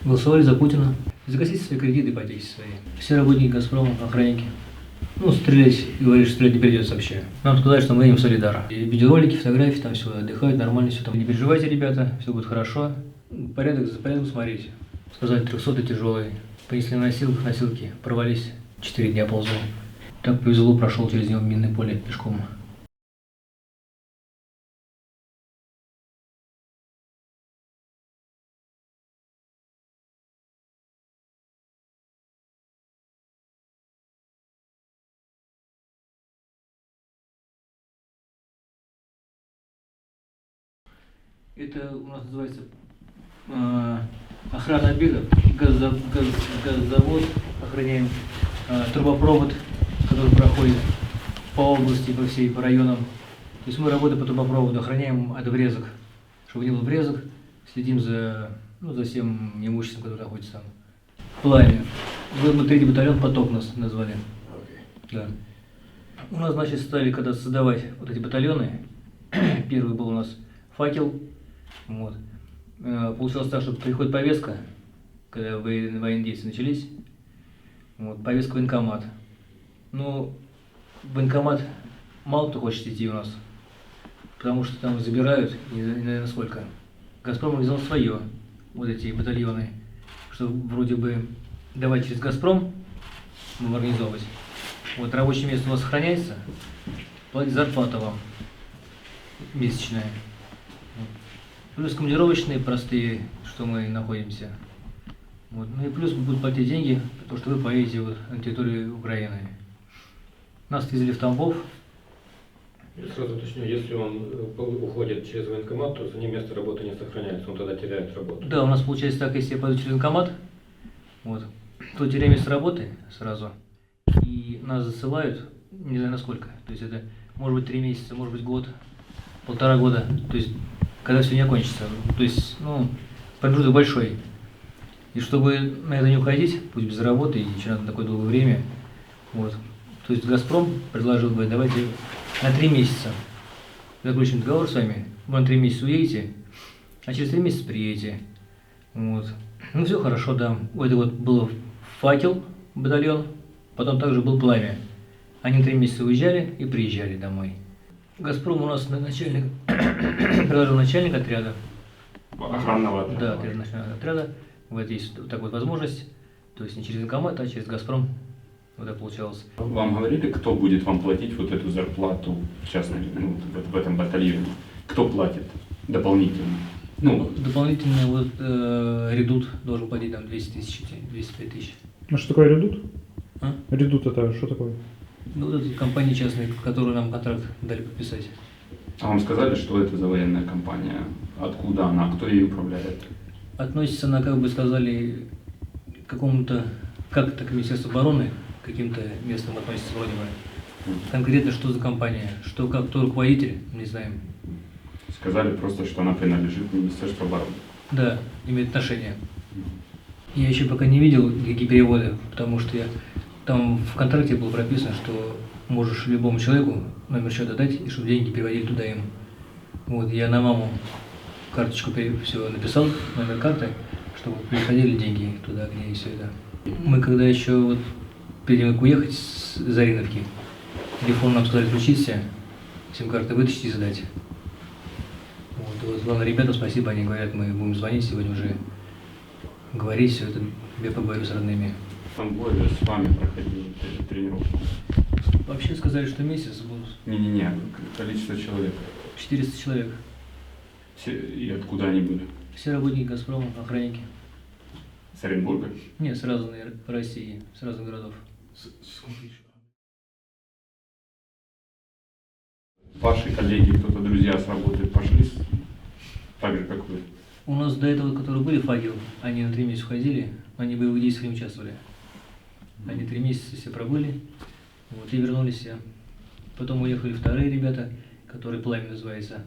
Голосовали за Путина. Загасите свои кредиты, ипотеки свои. Все работники «Газпрома», охранники. Ну, стрелять, и говоришь, стрелять не придется вообще. Нам сказать, что мы им солидары. И видеоролики, фотографии, там все отдыхают, нормально все там. Не переживайте, ребята, все будет хорошо. Порядок за порядком смотрите. Сказали, 300 тяжелый. Понесли на носилках, носилки порвались. 4 дня ползал. Так повезло, прошел через него минное поле пешком. Это у нас называется охрана объектов, газовод, охраняем трубопровод, который проходит по области, по всей, по районам. То есть мы работаем по трубопроводу, охраняем от врезок, чтобы не было врезок, следим за, за всем имуществом, которое находится там. Пламя. Мы 3-й батальон «Поток» нас назвали. Да. У нас, значит, стали когда создавать вот эти батальоны. Первый был у нас «Факел». Вот. Получилось так, что приходит повестка, когда военные действия начались. Вот, повестка в военкомат. Ну, в военкомат мало кто хочет идти у нас, потому что там забирают, и, наверное, сколько. «Газпром» организовал свое, вот эти батальоны, что вроде бы давать через «Газпром» будем организовывать. Вот рабочее место у нас сохраняется, платить зарплата вам месячная. Плюс командировочные простые, что мы находимся. Вот. Ну и плюс будут платить деньги, потому что вы поедете вот на территории Украины. Нас отвезли в Тамбов. Я сразу уточню, если он уходит через военкомат, то за ним место работы не сохраняется, он тогда теряет работу. Да, у нас получается так, если я пойду через военкомат, вот, то теряю место работы сразу. И нас засылают, не знаю насколько. То есть это может быть 3 месяца, может быть год, 1,5 года. То есть когда все не окончится. То есть, промежуток большой. И чтобы на это не уходить, пусть без работы и еще на такое долгое время, вот. То есть «Газпром» предложил бы, давайте на 3 месяца заключим договор с вами, вы на 3 месяца уедете, а через 3 месяца приедете. Вот. Ну все хорошо, да. Это вот был «Факел» батальон, потом также был «Пламя». Они 3 месяца уезжали и приезжали домой. «Газпром» у нас начальник, предложил начальник отряда. Охранного отряда. Да, начальник отряда. Вот есть вот такая вот возможность. То есть не через военкомат, а через «Газпром». Вот это получалось. Вам говорили, кто будет вам платить вот эту зарплату, в частности, в этом батальоне? Кто платит дополнительно? Дополнительно вот «Редут» должен платить там 200 тысяч, 205 тысяч. А что такое «Редут»? А? «Редут» это что такое? Ну, вот это компания частная, которую нам контракт дали подписать. А вам сказали, что это за военная компания? Откуда она? Кто ей управляет? Относится она, как бы сказали, к какому-то, как-то к Министерству обороны, к каким-то местным относится вроде бы. Конкретно что за компания, что, как, кто руководитель, не знаем. Сказали просто, что она принадлежит Министерству обороны. Да, имеет отношение. Я еще пока не видел никакие переводы, потому что там в контракте было прописано, что можешь любому человеку номер счета дать, и чтобы деньги переводили туда им. Вот, я на маму карточку все написал, номер карты, чтобы переходили деньги туда, где и все это. Мы когда еще вот перед тем, как уехать с Зариновки, телефон нам сказали включиться, сим-карты вытащить и сдать. Вот, главное, ребята, спасибо, они говорят, мы будем звонить сегодня уже, говорить все это, я поговорю с родными. Там более с вами проходили тренировку. Вообще сказали, что месяц будут. Не-не-не, количество человек. 400 человек. И откуда они были? Все работники «Газпрома», охранники. С Оренбурга? Нет, с разных России, с разных городов. Ваши коллеги, кто-то, друзья с работы пошли так же, как вы? У нас до этого, которые были «Факел», они на 3 месяца уходили, они в боевых действиях не участвовали. Они 3 месяца все пробыли, вот, и вернулись все. Потом уехали вторые ребята, которые «Пламя» называется.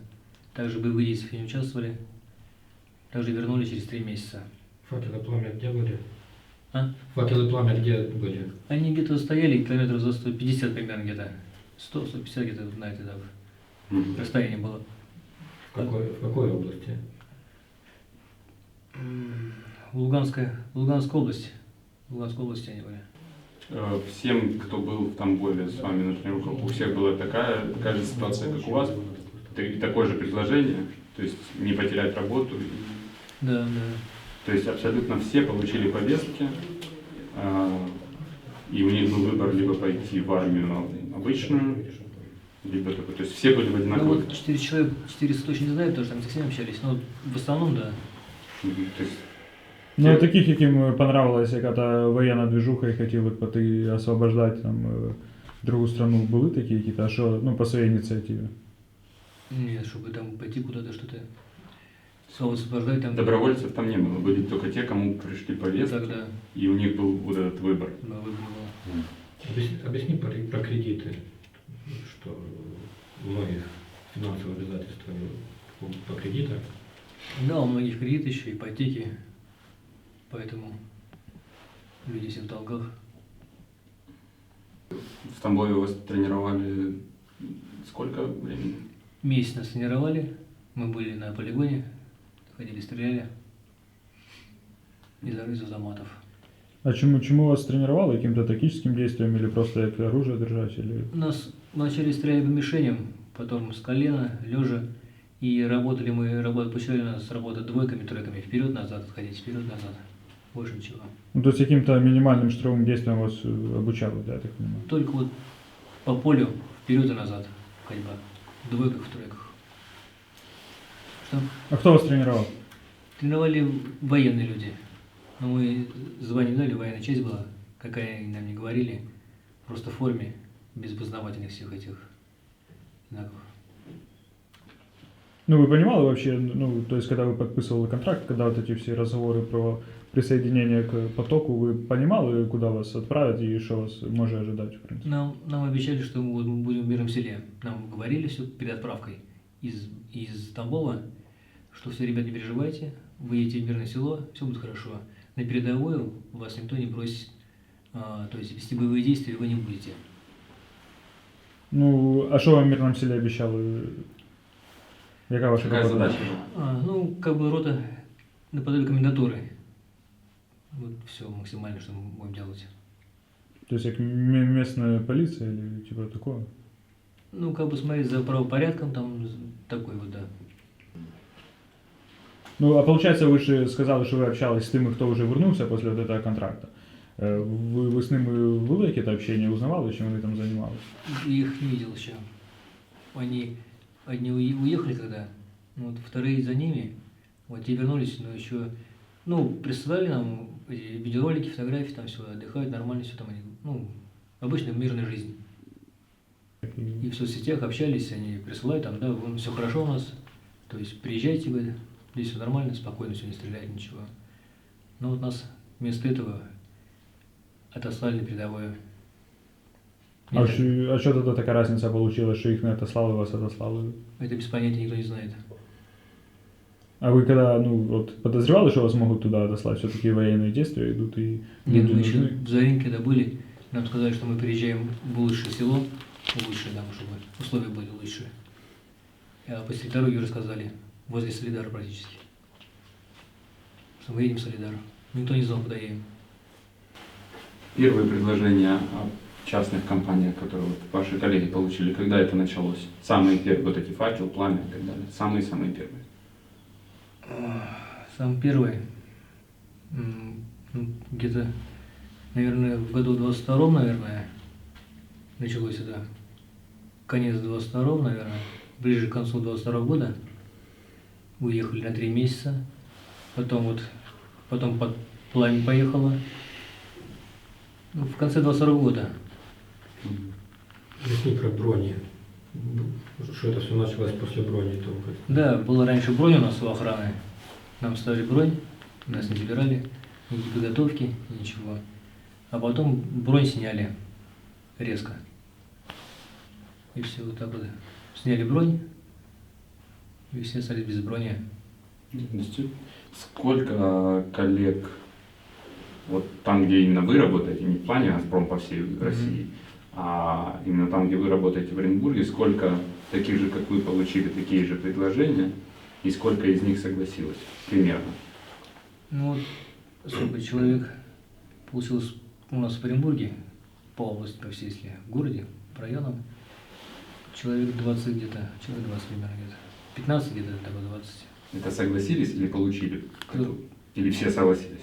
Также в боевых действиях не участвовали. Также вернулись через 3 месяца. «Факел» и «Пламя» где были? А? «Факел» и «Пламя» где были? Они где-то стояли километров за 150 примерно где-то. 100-150 где-то на это расстояние было. В какой области? Луганская область. В Луганской области они были. Всем, кто был в Тамбове с вами на тренировках, у всех была такая же ситуация, как у вас, такое же предложение, то есть не потерять работу. Да, да. То есть абсолютно все получили повестки, и у них был выбор либо пойти в армию обычную, либо такой. То есть все были в Ну одинаковых. вот 4 человека, 400 точно не знаю, потому что там со всеми общались, но в основном, да. То есть Ну, а таких, яким понравилась яка-то воєнна движуха і хотіли б піти освобождати там другу страну, були такі якісь, а що, ну, по своїй ініціативі? Нет, чтобы там пойти куда-то что-то освобождать там. добровольцев там не было, были только те, кому пришли повестки, Тогда и у них был вот этот выбор. да, выбор был. Объясни про кредиты, что многих финансовые обязательства по кредитам. Да, у многих кредиты еще, ипотеки, поэтому люди все в долгах. В Тамбове вас тренировали сколько времени? Месяц нас тренировали, мы были на полигоне, ходили, стреляли из автоматов. А чому вас тренували? Яким-то тактическим действием или просто як оружие держать? Или... Нас вначале стреляли по мишеням, потом с колена, лежа. И получали нас работать двойками, тройками, вперед-назад, отходить, вперед-назад. Больше ничего. Ну, то есть каким-то минимальным штурмовым действием вас обучали, да, я так понимаю? Только вот по полю вперед и назад ходьба. В двойках, в тройках. Что? А кто вас тренировал? Тренировали военные люди. Но мы звание не дали, военная часть была, какая они нам не говорили. Просто в форме, без познавательных всех этих знаков. Ну, вы понимали вообще, ну, то есть, когда вы подписывали контракт, когда вот эти все разговоры про присоединение к потоку, вы понимали, куда вас отправят и что вас может ожидать, в принципе? Нам обещали, что мы будем в мирном селе. Нам говорили все перед отправкой из Тамбова, что все, ребят, не переживайте, вы едете в мирное село, все будет хорошо. На передовую вас никто не бросит, то есть вести боевые действия вы не будете. Ну, а что вам в мирном селе обещали? Яка ваша Какая работа? задача? Ну, как бы рота наподобие комендатуры. Вот все максимально, что мы будем делать. То есть, как местная полиция или типа такого? Ну, как бы смотреть за правопорядком, там такой вот, да. Ну, а получается, вы же сказали, что вы общались с теми, кто уже вернулся после вот этого контракта. Ви з ними вели якесь общение, узнавали, чем они там занимались? Я их не видел еще. Одни уехали когда, ну, вот вторые за ними, вот те вернулись, но еще, ну, присылали нам эти видеоролики, фотографии, там все, отдыхают, нормально все там, они, ну, обычная мирная жизнь. И в соцсетях общались, они присылают, там, да, все хорошо у нас, то есть приезжайте вы, здесь все нормально, спокойно, все не стреляет, ничего. Но вот нас вместо этого отослали на передовую. А что тогда такая разница получилась, что их не отослали, вас отослали? Это без понятия никто не знает. А вы когда, ну, вот подозревали, что вас могут туда отослать, все-таки военные действия идут и Нет, люди мы еще нужны? в Заринке, когда были, нам сказали, что мы приезжаем в лучшее село, лучшее, да, чтобы условия были лучшие. А после дороги уже сказали, возле Солидара практически, что мы едем в Солидар. Никто не знал, куда едем. Первые предложения о частных компаниях, которые вот ваши коллеги получили, когда это началось? Самые первые, вот эти факел, пламя и так далее. Самые-самые первые. Сам первый, ну, где-то, наверное, в году 22-м, наверное, началось это. Конец 22-м, наверное, ближе к концу 22-го года. Уехали на 3 месяца. Потом под пламя поехала. Ну, в конце 22-го года. Объясни про брони. Что это все началось после брони только? Да, была раньше бронь у нас у охраны. Нам ставили бронь, нас не забирали, никакие подготовки, ничего. А потом бронь сняли резко. И все, вот так вот. Сняли бронь, и все остались без брони. Сколько коллег, вот там, где именно вы работаете, не в плане «Газпром» по всей России, а именно там, где вы работаете в Оренбурге, сколько таких же, как вы, получили такие же предложения, и сколько из них согласилось примерно? Ну вот сколько человек получилось у нас в Оренбурге, по области, по всей, если в городе, по районам, человек 20 где-то, человек 20 примерно где-то, 15 где-то, такой 20, Это согласились или получили? Кто? Или все согласились?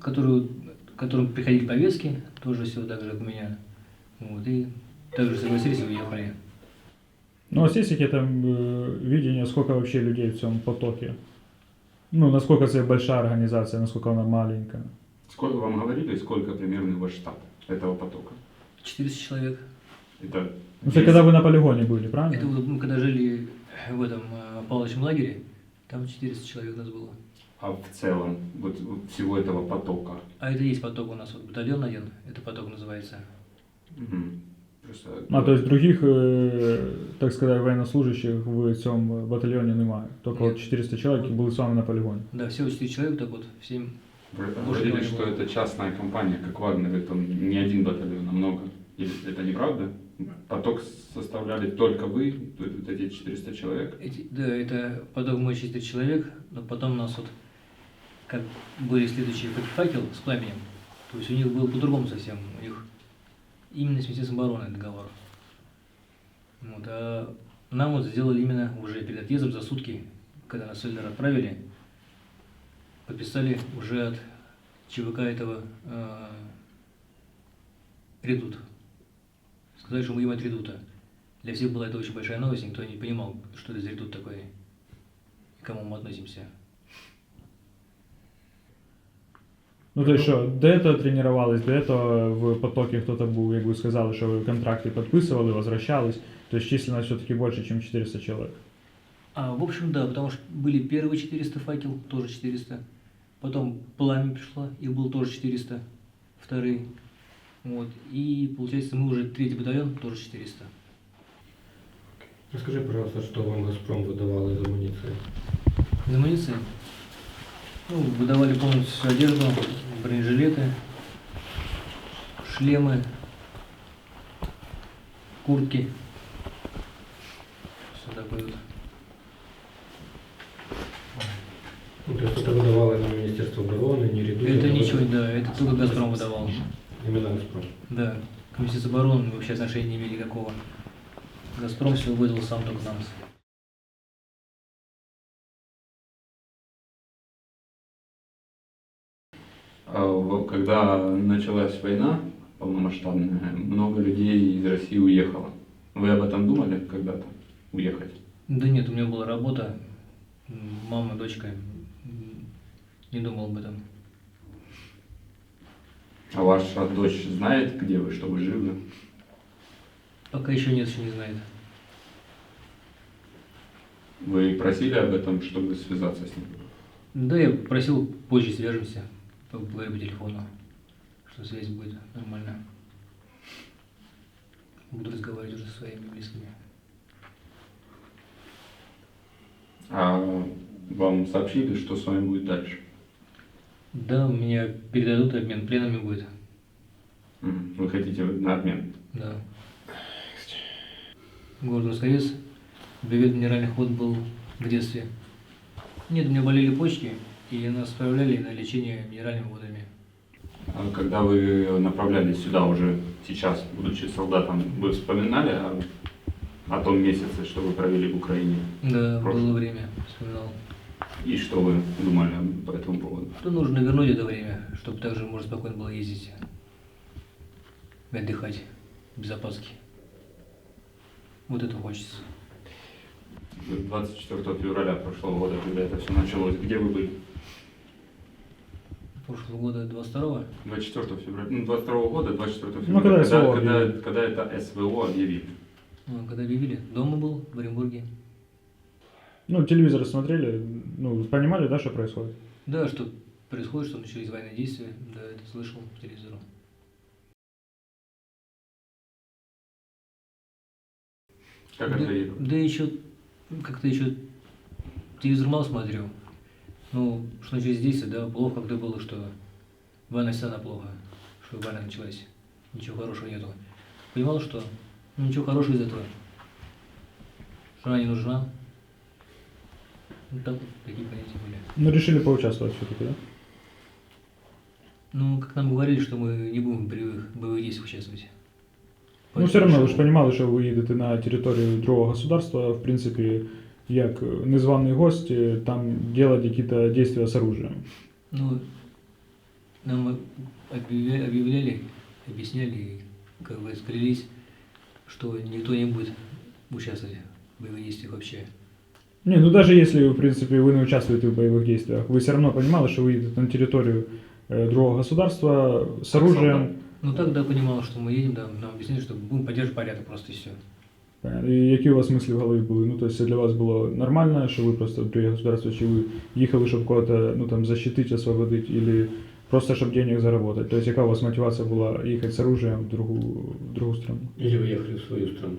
которым приходили повестки, тоже все так же, как у меня, вот, и также согласились и уехали. Ну, у вас есть какие-то видения, сколько вообще людей в цьому потоке? Ну, насколько это большая организация, насколько она маленькая? Сколько вам говорили, сколько примерно ваш штат этого потока? 400 человек. Это Ну, это когда вы на полигоне были, правильно? Это вот мы когда жили в этом палочном лагере, там 400 человек нас было. А в целом, вот всего этого потока? А это и есть поток у нас, вот батальон один, это поток называется. Мгм. Просто, То есть других, так сказать, военнослужащих в цьому батальйоні немає. Тільки Ні. от 400 чоловік були з вами на полігоні. Да, всего 4 человека, так вот, всем. вы Может, говорили, не что было. это частная компания, как Вагнер, это не один батальон, а много. Или это неправда? Поток составляли только вы, вот эти 400 человек? Да, это поток мой 4 человек, но потом у нас вот, как были следующие факел с пламенем, то есть у них был по-другому совсем, у них именно с Министерством обороны договор. Вот, а нам вот сделали именно уже перед отъездом за сутки, когда нас Сольдар отправили, подписали уже от ЧВК этого редут. Сказали, что мы им от редута. Для всех была это очень большая новость, никто не понимал, что это за редут такой и к кому мы относимся. Ну, то есть що, до цього тренувались, до цього в потокі хтось був, як ви сказали, що ви контракти підписували, возвращались, то есть численность все-таки больше, чем 400 человек. А, в общем, да, потому что были первые 400 факел, тоже 400. Потом пламя пришло, их было тоже 400, вторые. Вот. И получается, мы уже третий батальон, тоже 400. Расскажи, пожалуйста, что вам «Газпром» выдавал из амуниции? Из амуниции, ну, выдавали полностью всю одежду, бронежилеты, шлемы, куртки. Все такое вот. Ну, то есть это выдавало не Министерство обороны, не редут? Это ничего, да, это только «Газпром» выдавал. Именно «Газпром». Да, к Министерству обороны вообще отношения не имели никакого. «Газпром» все выдал сам только нам. Когда началась война полномасштабная, много людей из России уехало. Вы об этом думали когда-то? Уехать? Да нет, у меня была работа, мама, дочка, не думал об этом. А ваша дочь знает, где вы, что вы живы? Пока еще нет, еще не знает. Вы просили об этом, чтобы связаться с ним? Да, я просил, позже свяжемся, поговорим по телефону, что связь будет нормально. Буду разговаривать уже со своими близкими. А вам сообщили, что с вами будет дальше? Да, меня передадут, обмен пленами будет. Вы хотите на обмен? Да. Город Москвец. Бювет минеральных вод был в детстве. Нет, у меня болели почки, и нас отправляли на лечение минеральными водами. А когда вы направлялись сюда уже сейчас, будучи солдатом, вы вспоминали о том месяце, что вы провели в Украине? Да, Прошлое. было время, вспоминал. И что вы думали по этому поводу? То нужно вернуть это время, чтобы также можно спокойно было ездить и отдыхать без опаски. Вот это хочется. 24 февраля прошлого года, когда это все началось, где вы были? Прошлого года 22-го. 24 февраля, 22 года, 24 февраля, Ну, когда СВО когда это СВО объявили. Ну, когда объявили, дома был, в Оренбурге. Ну, телевизор смотрели, ну, понимали, да, что происходит? Да, что происходит, что начались военные действия, да, это слышал по телевизору. Как Да, отреагировали? да еще, как-то еще телевизор мало смотрю. Ну, что начались действия, да, плохо когда было, что война всегда плохо, что война началась, ничего хорошего нету. Понимал, что ну, ничего хорошего из этого, что она не нужна. Ну, так вот, такие понятия были. Ну, решили поучаствовать все-таки, да? Ну, как нам говорили, что мы не будем в боевых действиях участвовать. Ну, все равно ви ж розуміли, що ви їдете на територію другого государства, в принципі, як незваний гость, там делать какие-то действия с оружием. Ну, нам объявляли, объясняли, как бы склялись, что никто не будет участвовать в боевых действиях вообще. Не, ну даже если, в принципе, вы не участвуете в боевых действиях, вы все равно понимали, что вы едете на территорию другого государства с оружием. Ну, тогда понимал, что мы едем, да, нам объяснили, что будем поддерживать порядок просто и все. І які у вас мислі в голові були? Ну, тобто для вас було нормально, що ви просто в друге государство, чи ви їхали, щоб кого-то, ну, там, защитить, освободить, или просто, щоб денег заработать? Тобто яка у вас мотивація була їхати з оружием в другу страну? Или вы ехали в свою страну?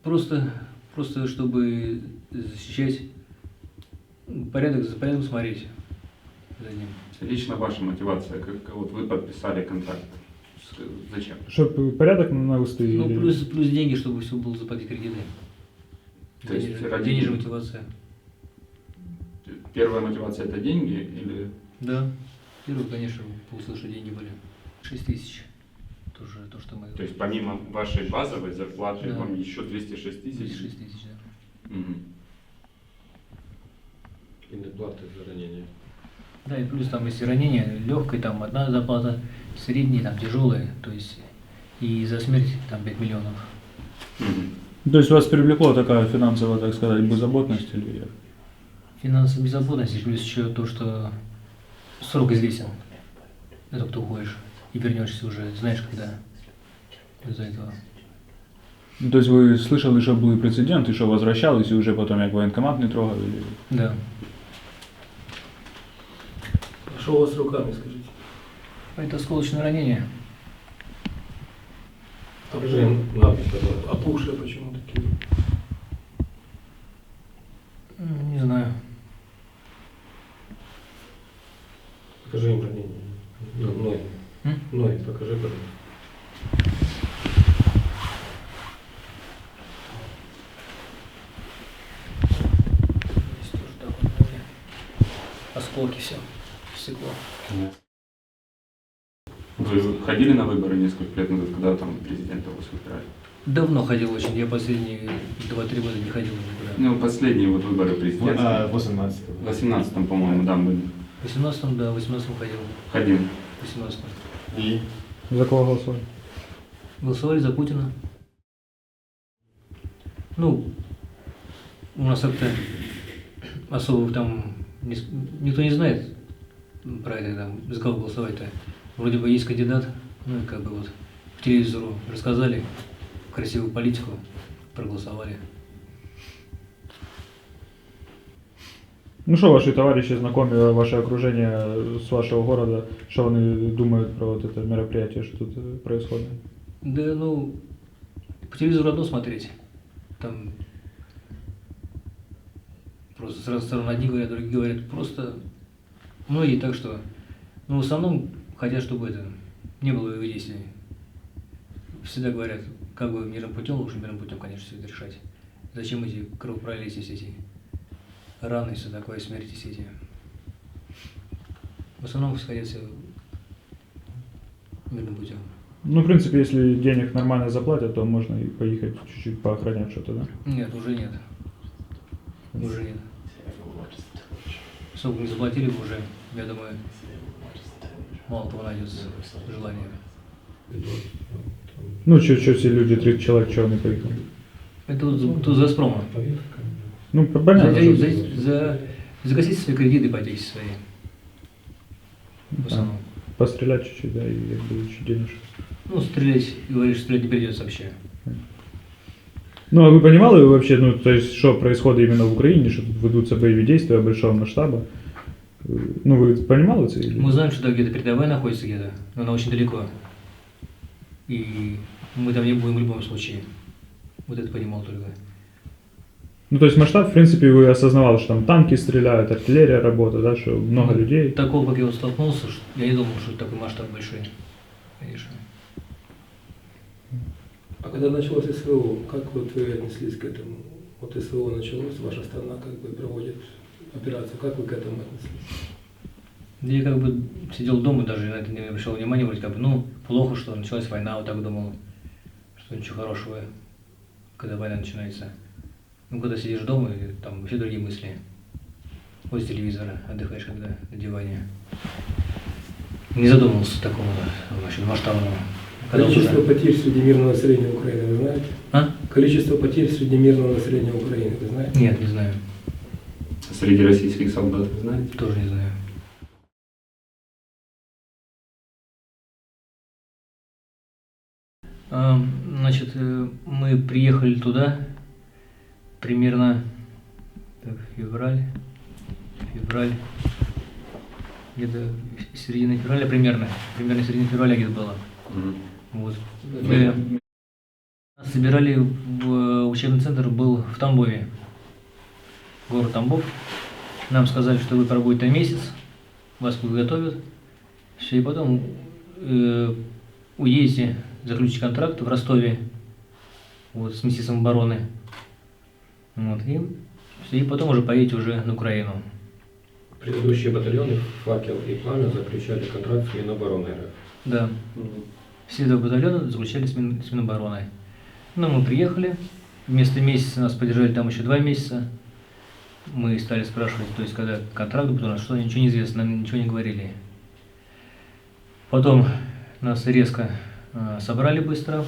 Просто чтобы защищать порядок, за порядком смотреть за ним. Лично ваша мотивация, как вот вы подписали контракт, зачем? Щоб порядок навести? Ну, или... плюс деньги, чтобы все было заплатить кредиты. То есть ради Денежная денег? мотивация. Первая мотивация это деньги или... Да. Первый, конечно, получил, что деньги были. 6 тысяч. Тоже то, что мы... То есть помимо вашей базовой зарплаты Да. вам еще 206 тысяч? 6 тысяч, да. Мгм. И доплаты за ранение. Да, и плюс там, если ранение легкое, там одна зарплата, средняя, там тяжелая, то есть и за смерть там 5 миллионов. Мгм. То есть вас привлекла такая финансовая, так сказать, беззаботность? Или... Финансовая беззаботность, и плюс еще то, что срок известен. Это кто уходишь и вернешься уже, знаешь, когда из-за этого. Ну, то есть вы слышали, что были прецеденты, что возвращались и уже потом как военкомат не трогали? Или... Да. А что у вас с руками, скажите? Это осколочное ранение. Покажи им надпись, пожалуйста. Опухшие почему такие? Не знаю. Покажи им ранение. Ну, ноги. М? Ноги покажи, пожалуйста. Здесь тоже так вот были. Осколки все. Стекло. Вы ходили на выборы несколько лет назад, когда там президента вас выбирали? Давно ходил очень. Я последние 2-3 года не ходил никуда. Ну, последние вот выборы президентские. 18. В 18-м, по-моему, да, были. В 18-м, да, в 18-м ходил. Ходил. В 18-м. И? За кого голосовали? Голосовали за Путина. Ну, у нас как-то особо там никто не знает про это, там, за кого голосовать-то. Вроде бы есть кандидат, ну и как бы вот по телевизору рассказали красивую политику, проголосовали. Ну что ваши товарищи, знакомые, ваше окружение с вашего города, что они думают про вот это мероприятие, что тут происходит? Да, ну, по телевизору одно смотреть, там просто с разных сторон одни говорят, другие говорят, просто многие так что, ну, в основном хотят, чтобы это не было боевых действий. Всегда говорят, как бы мирным путем, лучше мирным путем, конечно, все это решать. Зачем эти кровопролития, все эти раны, все такое, смерти, все эти. В основном хотят все мирным путем. Ну, в принципе, если денег нормально заплатят, то можно и поехать чуть-чуть поохранять что-то, да? Нет, уже нет. Уже нет. Сколько не заплатили бы уже, я думаю, мало кого найдется желание. Ну, что все люди, 30 человек, что они поехали? Это вот тут за «Газпрома». Ну, понятно. Загасить свои кредиты, ипотеки свои. В основном. Пострелять чуть-чуть, да, и как бы чуть денежек. Ну, стрелять, говоришь, стрелять не придется вообще. Ну, а вы понимали вообще, ну, то есть, что происходит именно в Украине, что тут ведутся боевые действия большого масштаба? Ну, вы понимали это? Или... Мы знаем, что там где-то передовая находится где-то, но она очень далеко. И мы там не будем в любом случае. Вот это понимал только. Ну, то есть масштаб, в принципе, вы осознавали, что там танки стреляют, артиллерия работает, да, что много людей. Такого, как я вот столкнулся, я не думал, что такой масштаб большой. Конечно. А когда началось СВО, как вот вы отнеслись к этому? Вот СВО началось, ваша страна как бы проводит операцию, как вы к этому отнеслись? Да я как бы сидел дома, даже на это не обращал внимания, вроде как бы, ну, плохо, что началась война, вот так думал, что ничего хорошего, когда война начинается. Ну, когда сидишь дома, и там вообще другие мысли. Возле телевизора отдыхаешь, когда на диване. Не задумывался такого вообще масштабного. Когда Количество уже- потерь среди мирного населения Украины, вы знаете? А? Количество потерь среди мирного населения Украины, вы знаете? Нет, не знаю. Среди российских солдат, вы знаете? Тоже не знаю. Значит, мы приехали туда примерно так, февраль, где-то середина февраля примерно середина февраля где-то было. Мгм. Вот. Нас собирали в учебный центр, был в Тамбове, город Тамбов. Нам сказали, что вы пробудете там месяц, вас подготовят, все, и потом уедете заключить контракт в Ростове, вот, с Министерством обороны. Вот, и все, и потом уже поедете уже на Украину. Предыдущие батальоны «Факел» и «Пламя» заключали контракт с Минобороны РФ. Да, все два батальона заключали с Минобороны. Ну, мы приехали, вместо месяца нас поддержали там еще 2 месяца. Мы стали спрашивать, то есть, когда контракт будет у нас, что ничего не известно, нам ничего не говорили. Потом нас резко собрали быстро,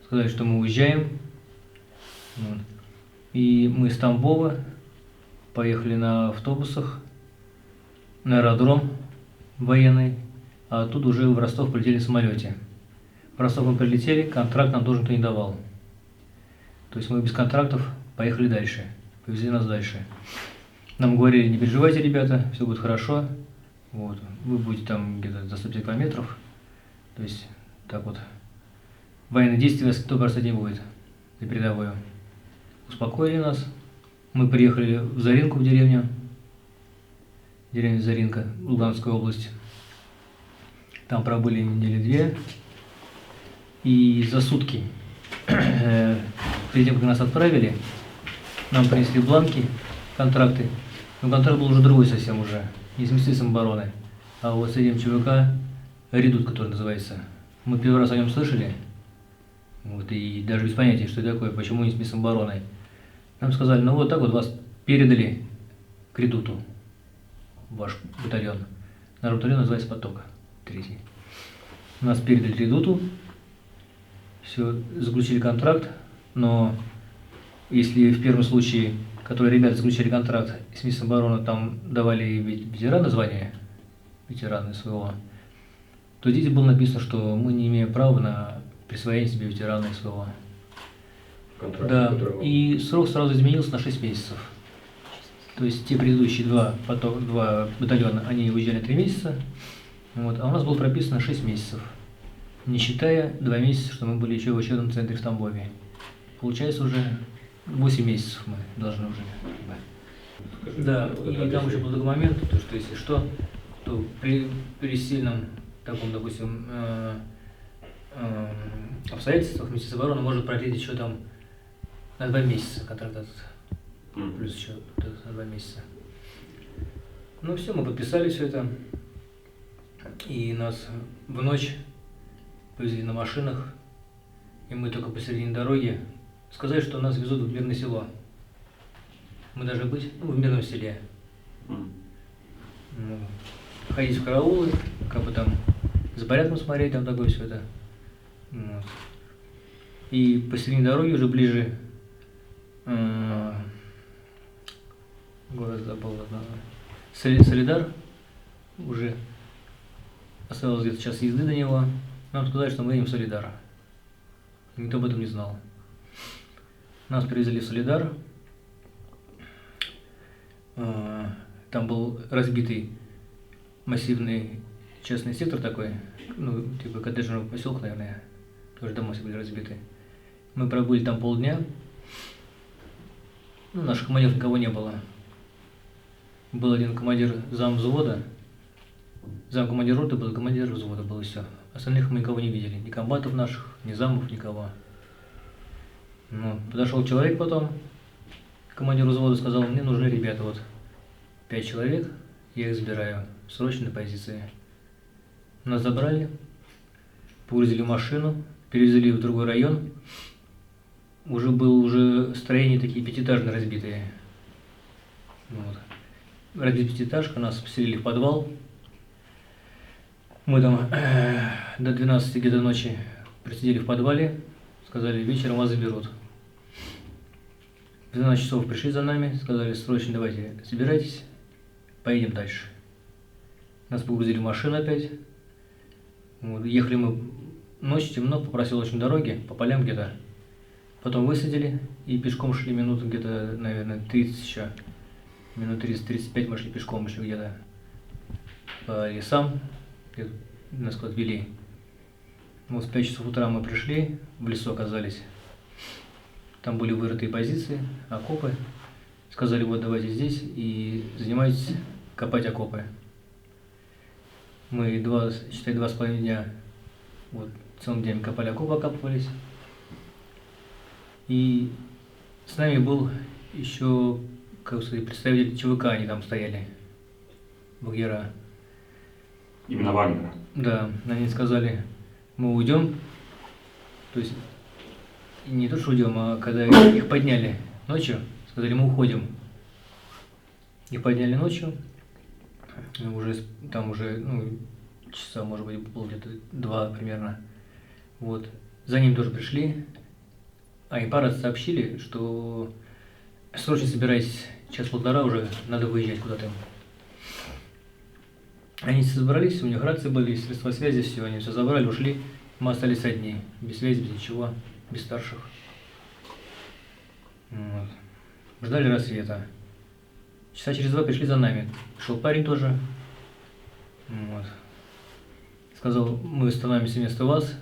сказали, что мы уезжаем. Вот. И мы с Тамбова поехали на автобусах на аэродром военный, а оттуда уже в Ростов полетели в самолете. В Ростов мы прилетели, контракт нам тоже никто не давал. То есть мы без контрактов поехали дальше, повезли нас дальше. Нам говорили, не переживайте, ребята, все будет хорошо, вот, вы будете там где-то за 150 километров, то есть так вот, военные действия вас кто бросать не будет, на передовую. Успокоили нас, мы приехали в Заринку, в деревня Заринка, Луганская область. Там пробыли недели 2, и за сутки, перед тем, как нас отправили, нам принесли бланки, контракты. Но контракт был уже другой совсем уже, не с Министерством обороны, а вот с этим ЧВК «Редут», который называется. Мы первый раз о нем слышали, вот, и даже без понятия, что это такое, почему не с Министерством обороны. Нам сказали, ну вот так вот вас передали к «Редуту», ваш батальон. Наш батальон называется «Поток», 3-й. Нас передали «Редуту», все, заключили контракт, но если в первом случае, которые ребята заключили контракт с Министерством обороны, там давали ветераны звания, ветераны СВО, то здесь было написано, что мы не имеем права на присвоение себе ветерана СВО. Контракт, Да, который и срок сразу изменился на 6 месяцев. То есть те предыдущие два батальона, они уезжали 3 месяца, вот, а у нас было прописано 6 месяцев, не считая 2 месяца, что мы были еще в учебном центре в Тамбове. Получается уже 8 месяцев мы должны уже. Скажи, Да, вот и это там объясни. еще был такой момент, то, что если что, то при сильном таком, допустим, обстоятельствах Министерство обороны может продлить еще там на 2 месяца контракт этот. Плюс еще на 2 месяца. Ну все, мы подписали все это. И нас в ночь повезли на машинах. И мы только посередине дороги сказали, что нас везут в мирное село. Мы должны быть в мирном селе. Ну, ходить в караулы, как бы там за порядком смотреть, там такое все это. Вот. И посередине дороги уже ближе город забыл, Солидар, уже осталось где-то час езды до него. Нам сказали, что мы едем в Солидар. Никто об этом не знал. Нас привезли в Солидар. Там был разбитый массивный частный сектор такой, ну, типа коттеджного поселка, наверное, тоже дома все были разбиты. Мы пробыли там полдня. Ну, наших командиров никого не было. Был один командир зам взвода, зам командир роты был, командир взвода был, и все. Остальных мы никого не видели, ни комбатов наших, ни замов, никого. Ну, подошел человек потом, командир взвода сказал, мне нужны ребята, вот 5 человек, я их забираю срочно на позиции. Нас забрали, погрузили в машину, перевезли в другой район. Уже было строения такие пятиэтажные разбитые. Вот. Разбит пятиэтажка, нас поселили в подвал. Мы там до 12 где-то ночи просидели в подвале. Сказали, вечером вас заберут. В 12 часов пришли за нами, сказали, срочно давайте собирайтесь, поедем дальше. Нас погрузили в машину опять. Вот. Ехали мы ночью, темно, по проселочной дороге, по полям где-то. Потом высадили и пешком шли минут где-то, наверное, 30 еще. Минут 30-35 мы шли пешком еще где-то по лесам, где нас куда-то вели. Вот в 5 часов утра мы пришли, в лесу оказались. Там были вырытые позиции, окопы. Сказали, вот давайте здесь и занимайтесь копать окопы. Мы 2,5 дня вот, целым днем копали окопы, окапывались. И с нами был еще, как сказать, представитель ЧВК, они там стояли, Багира. Именно Вагнера. Да, они сказали, мы уйдем. То есть не то, что уйдем, а когда их подняли ночью, сказали, мы уходим. Их подняли ночью, там уже часа, может быть, было где-то 2 примерно. Вот. За ним тоже пришли. Они по рации сообщили, что срочно собирайтесь, час-полтора уже, надо выезжать куда-то. Они все собрались, у них рации были, средства связи, все, они все забрали, ушли. Мы остались одни, без связи, без ничего, без старших. Вот. Ждали рассвета. Часа через 2 пришли за нами. Шел парень тоже. Вот. Сказал, мы становимся вместо вас,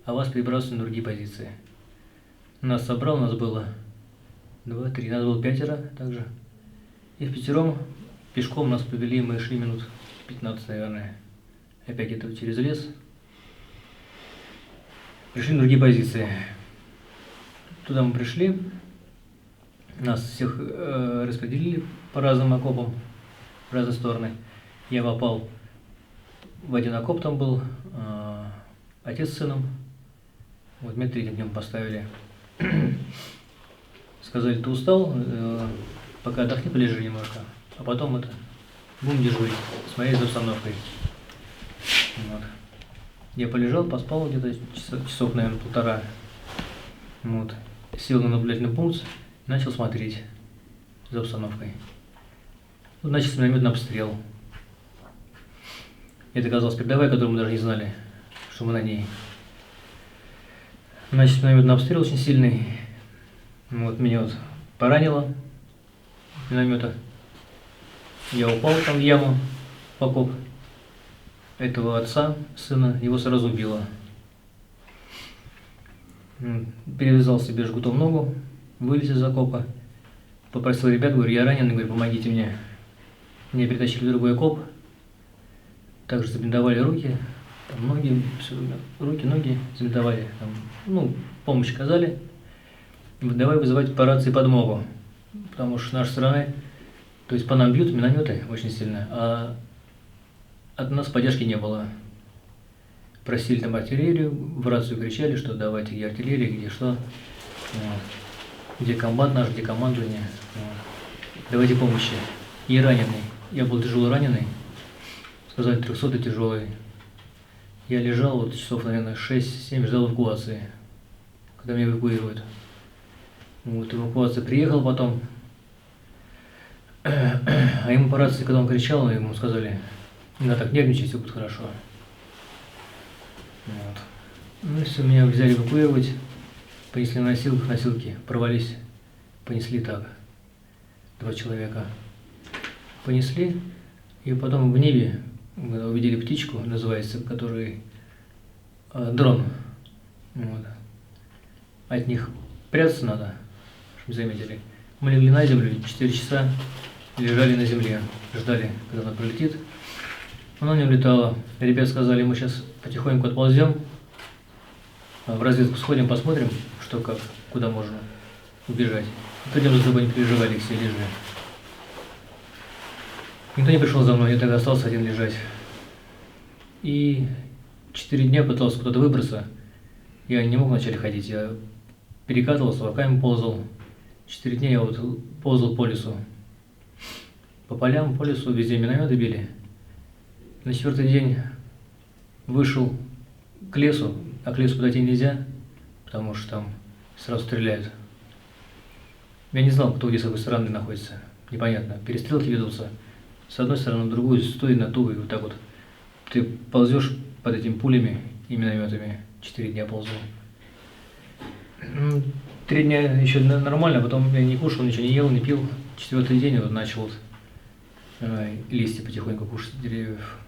а вас перебрасываем на другие позиции. Нас собрал, нас было 2, 3, нас было 5 также. И впятером пешком нас повели, мы шли минут 15, наверное. Опять где-то через лес. Пришли на другие позиции. Туда мы пришли. Нас всех распределили по разным окопам, в разные стороны. Я попал в один окоп, там был отец с сыном. Вот меня 3 днем поставили. Сказали, ты устал, пока отдохни, полежи немножко, а потом будем дежурить, смотреть за обстановкой. Вот. Я полежал, поспал где-то часов, наверное, 1,5. Вот. Сел на наблюдательный пункт, начал смотреть за обстановкой. Вот начался минометный обстрел. Это оказалась передовая, которую мы даже не знали, что мы на ней. Начался минометный обстрел очень сильный. Вот, меня поранило миномета. Я упал там в яму, в окоп. Этого отца, сына, его сразу убило. Перевязал себе жгутом ногу, вылез из окопа. Попросил ребят, говорю, я раненый, говорю, помогите мне. Меня перетащили в другой окоп. Также забинтовали руки, там, ноги, руки, ноги забинтовали. Там, помощь оказали. Давай вызывать по рации подмогу. Потому что с нашей стороны, то есть по нам бьют минометы очень сильно, а от нас поддержки не было. Просили там артиллерию, в рацию кричали, что давайте, где артиллерия, где что. Вот. Где комбат наш, где командование. Вот. Давайте помощи. И раненый. Я был тяжело раненый. Сказали, 300 тяжелый. Я лежал вот часов, наверное, 6-7, ждал эвакуации. Когда меня эвакуируют. Вот, эвакуация приехала потом. А ему по рации, когда он кричал, ему сказали, не надо так нервничать, все будет хорошо. Вот. Ну и все, меня взяли эвакуировать. Понесли на носилках, носилки порвались. Понесли так. 2 человека. Понесли. И потом в небе мы увидели птичку, называется, который дрон. Вот. От них прятаться надо, чтобы заметили. Мы легли на землю, 4 часа лежали на земле, ждали, когда она пролетит. Она не улетала. Ребята сказали, мы сейчас потихоньку отползем, в разведку сходим, посмотрим, что как, куда можно убежать. Придем за тобой, не переживали, все лежали. Никто не пришел за мной, я тогда остался один лежать. И 4 дня пытался куда-то выбраться. Я не мог вначале ходить, я перекатывался, руками ползал. 4 дня я вот ползал по лесу. По полям, по лесу, везде минометы били. На 4-й день вышел к лесу, а к лесу подойти нельзя, потому что там сразу стреляют. Я не знал, кто где с какой стороны находится. Непонятно. Перестрелки ведутся. С одной стороны, на другую, стоит на ту, и вот так вот. Ты ползешь под этими пулями и минометами. 4 дня ползу. 3 дня еще нормально, потом я не кушал, ничего не ел, не пил. 4-й день вот начал вот, листья потихоньку кушать с деревьев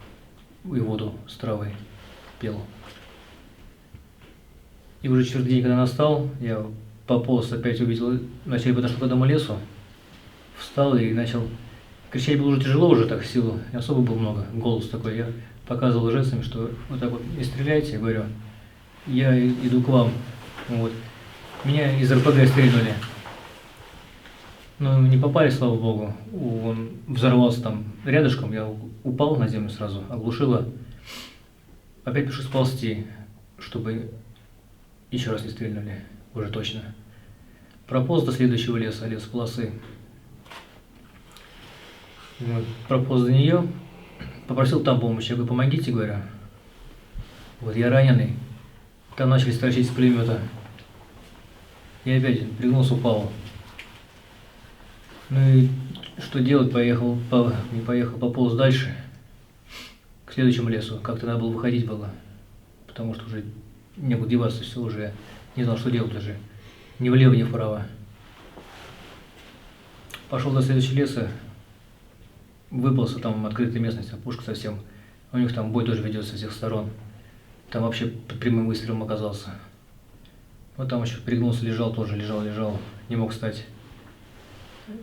и воду с травой пил. И уже 4-й день, когда настал, я пополз, опять увидел, вначале подошел к этому лесу, встал и начал кричать. Было уже тяжело, уже так силу, и особо было много, голос такой. Я показывал жестами, что вот так вот не стреляйте, говорю, я иду к вам. Вот. Меня из РПГ стрельнули. Но не попали, слава богу. Он взорвался там рядышком, я упал на землю сразу, оглушило. Опять пришлось ползти, чтобы еще раз не стрельнули, уже точно. Прополз до следующего леса, лесополосы. Прополз до нее, попросил там помощи. Я говорю, помогите, говорю. Вот я раненый. Там начали строчить с пулемета. Я опять пригнулся, упал. Ну и что делать, пополз дальше, к следующему лесу. Как-то надо было выходить было, потому что уже некуда деваться, все уже не знал, что делать уже. Ни влево, ни вправо. Пошел до следующего леса, выполз, там открытая местность, опушка совсем. У них там бой тоже ведется со всех сторон. Там вообще под прямым выстрелом оказался. Вот там еще пригнулся, лежал тоже, лежал, не мог встать.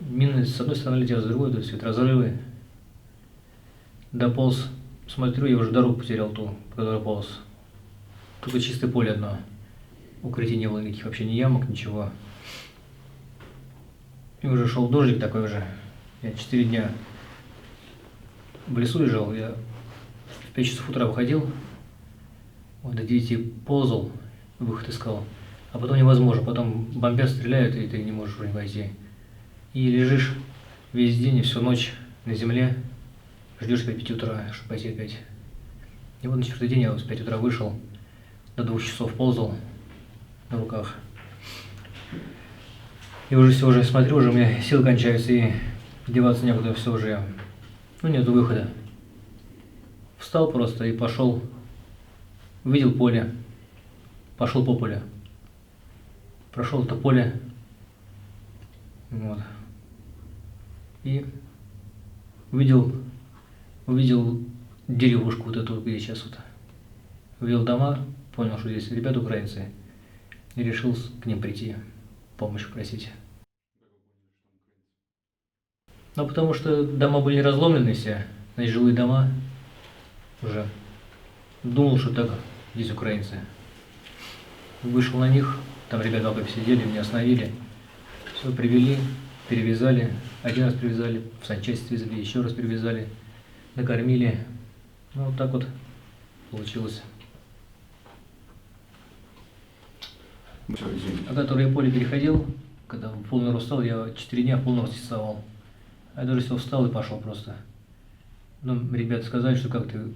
Мины с одной стороны летела, с другой, то есть разрывы. Дополз, смотрю, я уже дорогу потерял ту, по которой полз. Только чистое поле одно. Укрытий не было никаких, вообще ни ямок, ничего. И уже шел дождик такой уже. Я 4 дня в лесу лежал, я в 5 часов утра выходил, вот до 9 ползал, выход искал. А потом невозможно, потом бомбят, стреляют, и ты не можешь уже не войти. И лежишь весь день и всю ночь на земле, ждешь опять 5 утра, чтобы пойти опять. И вот на 4-й день я вот с 5 утра вышел, до 2 часов ползал на руках. И уже все, уже смотрю, уже у меня силы кончаются, и деваться некуда, все уже, ну нету выхода. Встал просто и пошел, увидел поле, пошел по полю. Прошел это поле, вот, и увидел деревушку вот эту, где сейчас вот. Увидел дома, понял, что здесь ребята украинцы, и решил к ним прийти, помощь просить. Ну, потому что дома были разломлены все, значит, жилые дома уже. Думал, что так здесь украинцы. Вышел на них, там ребята в окопе сидели, меня остановили. Все, привели, перевязали. Один раз привязали, в санчасть свезли, еще раз привязали, накормили. Ну, вот так вот получилось. А который я поле переходил, когда в полный рост встал, я 4 дня в полный рост рисовал. А я даже все встал и пошел просто. Ну, ребята сказали, что как ты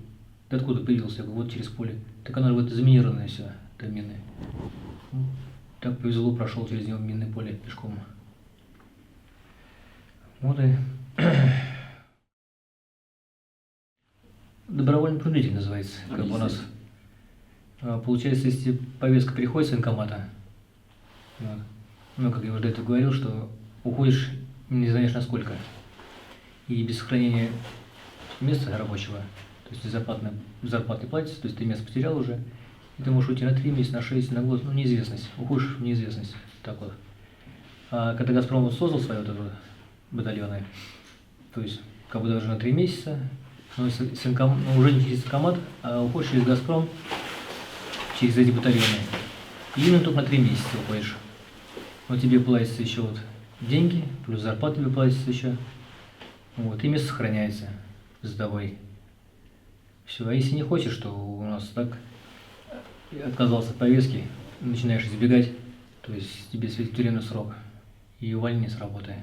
откуда появился? Я говорю, вот через поле. Так оно вот заминированное все, это мины. Ну, так повезло, прошел через него минное поле пешком. Вот и добровольно-принудительно называется, как бы у нас. Получается, если повестка приходит с военкомата, вот, ну, как я уже до этого говорил, что уходишь не знаешь насколько, и без сохранения места рабочего, то есть зарплаты платится, то есть ты место потерял уже, и ты можешь уйти на 3 месяца, на 6, на год, ну, неизвестность, уходишь в неизвестность, так вот. А когда «Газпром» вот создал свои вот это батальоны, то есть как бы даже на 3 месяца, но уже не через военкомат, а уходишь через «Газпром», через эти батальоны. И именно только на 3 месяца уходишь. Но тебе платятся еще вот деньги, плюс зарплата тебе платится еще. Вот, и место сохраняется за тобой. Все, а если не хочешь, то у нас так отказался от повестки, начинаешь избегать, то есть тебе светит тюремный срок и увольнение с работы.